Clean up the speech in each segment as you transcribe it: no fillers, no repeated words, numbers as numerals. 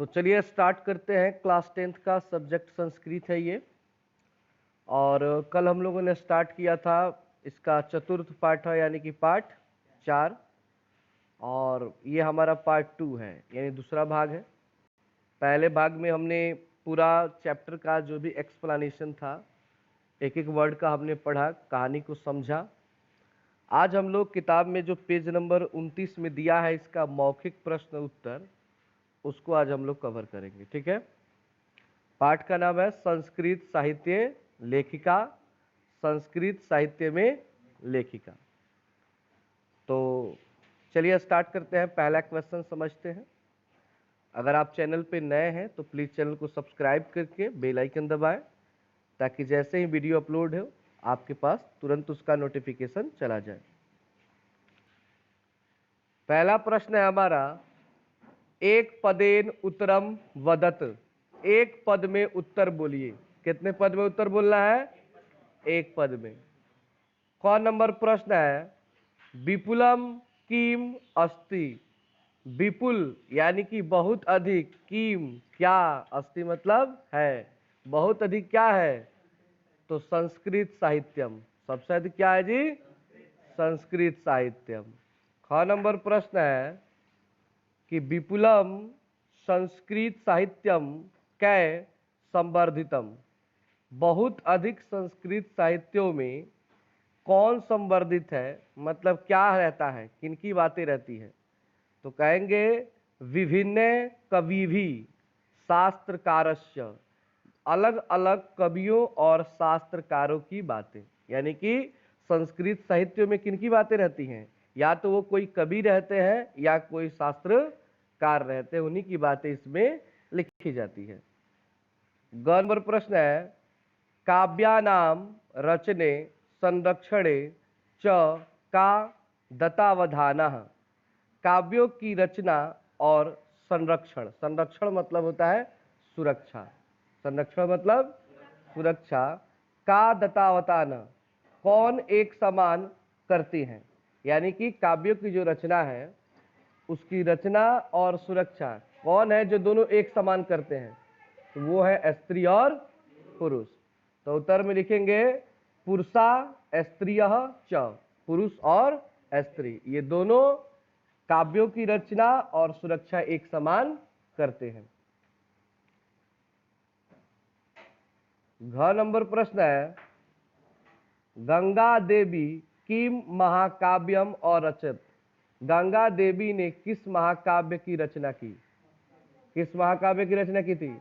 तो चलिए स्टार्ट करते हैं। क्लास 10th का सब्जेक्ट संस्कृत है ये, और कल हम लोगों ने स्टार्ट किया था इसका चतुर्थ पाठ है, यानी कि पाठ 4, और ये हमारा पार्ट 2 है, यानी दूसरा भाग है। पहले भाग में हमने पूरा चैप्टर का जो भी एक्सप्लेनेशन था, एक एक वर्ड का हमने पढ़ा, कहानी को समझा। आज हम लोग किताब में जो पेज नंबर 29 में दिया है इसका मौखिक प्रश्न उत्तर, उसको आज हम लोग कवर करेंगे। ठीक है। पाठ का नाम है संस्कृत साहित्य लेखिका, संस्कृत साहित्य में लेखिका। तो चलिए स्टार्ट करते हैं। पहला क्वेश्चन समझते हैं। अगर आप चैनल पे नए हैं तो प्लीज़ चैनल को सब्सक्राइब करके बेल आइकन दबाएं, ताकि जैसे ही वीडियो अपलोड हो आपके पास तुरंत उसका नोटिफिकेशन चला जाए। पहला प्रश्न है हमारा, एक पदेन उत्तरम वदत। एक पद में उत्तर बोलिए। कितने पद में उत्तर बोलना है? एक पद में। कौन नंबर प्रश्न है? विपुलम किम अस्ति। विपुल यानी कि बहुत अधिक, किम क्या, अस्ति मतलब है, बहुत अधिक क्या है? तो संस्कृत साहित्यम। सबसे अधिक क्या है जी? संस्कृत साहित्यम। ख नंबर प्रश्न है कि विपुलम संस्कृत साहित्यम कै संवर्धितम। बहुत अधिक संस्कृत साहित्यों में कौन संवर्धित है, मतलब क्या रहता है, किनकी बातें रहती है? तो कहेंगे विभिन्न कविभी शास्त्रकारस्य, अलग अलग कवियों और शास्त्रकारों की बातें। यानी कि संस्कृत साहित्य में किनकी बातें रहती हैं? या तो वो कोई कवि रहते हैं या कोई शास्त्रकार रहते हैं, उन्हीं की बातें इसमें लिखी जाती है। ग नंबर प्रश्न है, काव्यानाम रचने संरक्षणे च का दत्तावधानः। काव्यों की रचना और संरक्षण, संरक्षण मतलब होता है सुरक्षा, संरक्षण मतलब सुरक्षा, का दत्तावतान, कौन एक समान करती हैं। यानी कि काव्यों की जो रचना है उसकी रचना और सुरक्षा कौन है जो दोनों एक समान करते हैं? तो वो है स्त्री और पुरुष। तो उत्तर में लिखेंगे पुरुषा स्त्रियः च, पुरुष और स्त्री ये दोनों काव्यों की रचना और सुरक्षा एक समान करते हैं। घ नंबर प्रश्न है, गंगा देवी किम महाकाव्यम और रचत। गंगा देवी ने किस महाकाव्य की रचना की? किस महाकाव्य की रचना की थी?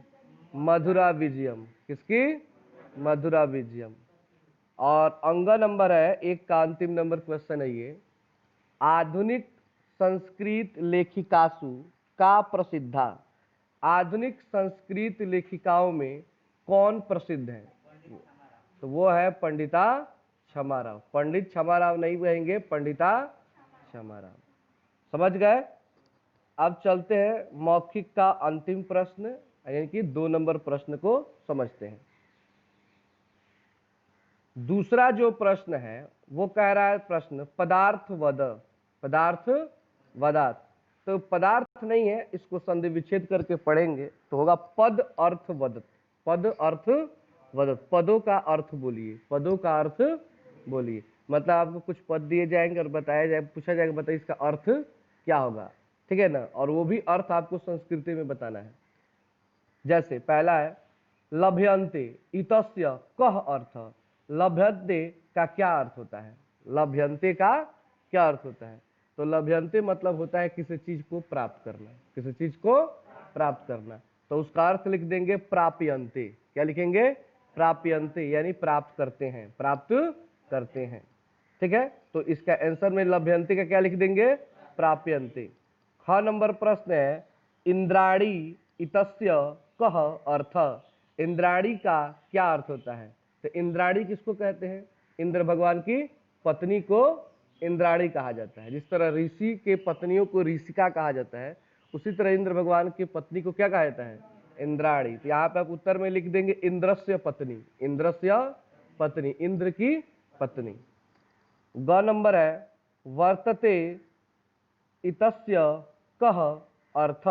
मधुरा विजयम। किसकी? मधुरा विजयम। और अंग नंबर है एक का अंतिम नंबर क्वेश्चन है ये, आधुनिक संस्कृत लेखिकासु का प्रसिद्धा। आधुनिक संस्कृत लेखिकाओं में कौन प्रसिद्ध है? तो वो है पंडिता क्षमाराव। पंडित क्षमाराव नहीं कहेंगे, पंडिता क्षमाराव। समझ गए? अब चलते हैं मौखिक का अंतिम प्रश्न, यानी कि 2 नंबर प्रश्न को समझते हैं। दूसरा जो प्रश्न है वो कह रहा है प्रश्न पदार्थ वद। पदार्थ वदात। तो पदार्थ नहीं है, इसको संधि विच्छेद करके पढ़ेंगे तो होगा पद अर्थ वदत। पद अर्थ वदत। पदों का अर्थ बोलिए, पदों का अर्थ बोलिए। मतलब आपको कुछ पद दिए जाएंगे और बताया जाए, पूछा जाएगा बताइए इसका अर्थ क्या होगा। ठीक है ना? और वो भी अर्थ आपको संस्कृति में बताना है। जैसे पहला है लभ्यन्ते इतस्य कः अर्थ। लभ्यन्ते का क्या अर्थ होता है? लभ्यन्ते का क्या अर्थ होता है? तो लभ्यन्ते मतलब होता है किसी चीज को प्राप्त करना, किसी चीज को प्राप्त करना। तो उसका अर्थ लिख देंगे प्राप्यन्ते। क्या लिखेंगे? प्राप्यन्ते, यानी प्राप्त करते हैं, प्राप्त करते हैं। ठीक है। तो इसका आंसर में लभ्यन्ते का क्या लिख देंगे? प्राप्यन्ते। ख नंबर प्रश्न है इंद्राणी इतस्य कः अर्थ। इंद्राणी का क्या अर्थ होता है? तो इंद्राणी किसको कहते हैं? इंद्र भगवान की पत्नी को इंद्राणी कहा जाता है। जिस तरह ऋषि के पत्नियों को ऋषिका कहा जाता है, उसी तरह इंद्र भगवान की पत्नी को क्या कहा जाता है? इंद्राणी। तो यहाँ पे आप उत्तर में लिख देंगे इंद्रस्य पत्नी। इंद्रस्य पत्नी, इंद्र की पत्नी। ग नंबर है वर्तते इतस्य कः अर्थ।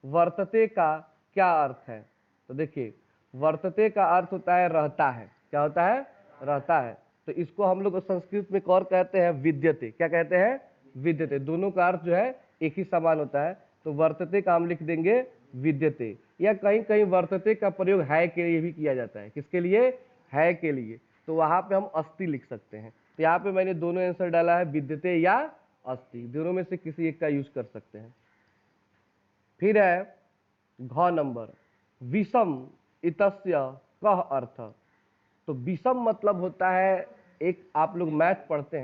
वर्तते का क्या अर्थ है? तो देखिए, वर्तते का अर्थ होता है रहता है। क्या होता है? रहता है। तो इसको हम लोग संस्कृत में और कहते हैं विद्यते। क्या कहते हैं? विद्यते। दोनों का अर्थ जो है एक ही समान होता है। तो वर्तते का हम लिख देंगे विद्यते, या कहीं कहीं वर्तते का प्रयोग है के लिए भी किया जाता है। किसके लिए? है के लिए। तो वहां पे हम अस्ति लिख सकते हैं। तो यहाँ पे मैंने दोनों आंसर डाला है, विद्यते या अस्ति, दोनों में से किसी एक का यूज कर सकते हैं। फिर है घ नंबर, विषम इतस्य कह अर्थ। तो विषम मतलब होता है, एक आप लोग मैथ पढ़ते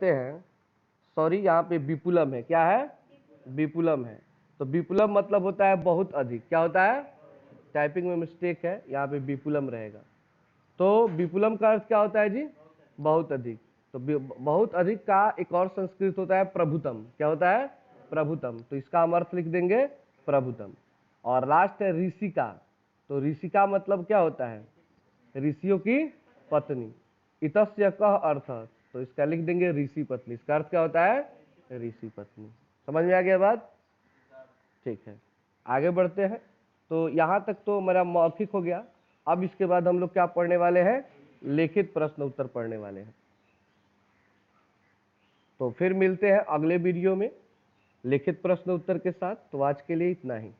हैं, सॉरी यहाँ पे विपुलम है। क्या है? विपुलम है। तो विपुलम मतलब होता है बहुत अधिक। क्या होता है? टाइपिंग में मिस्टेक है, यहाँ पे विपुलम रहेगा। तो विपुलम का अर्थ क्या होता है जी? बहुत अधिक। तो बहुत अधिक का एक और संस्कृत होता है प्रभुतम। क्या होता है? प्रभुतम। तो इसका हम अर्थ लिख देंगे प्रभुतम। और लास्ट है ऋषिका। तो ऋषिका मतलब क्या होता है? ऋषियों की पत्नी। इतस्य कह अर्थ, तो इसका लिख देंगे ऋषि पत्नी। इसका अर्थ क्या होता है? ऋषि पत्नी। समझ में आ गया बात? ठीक है, आगे बढ़ते हैं। तो यहाँ तक तो मेरा मौखिक हो गया। अब इसके बाद हम लोग क्या पढ़ने वाले हैं? लिखित प्रश्न उत्तर पढ़ने वाले हैं। तो फिर मिलते हैं अगले वीडियो में लिखित प्रश्न उत्तर के साथ। तो आज के लिए इतना ही।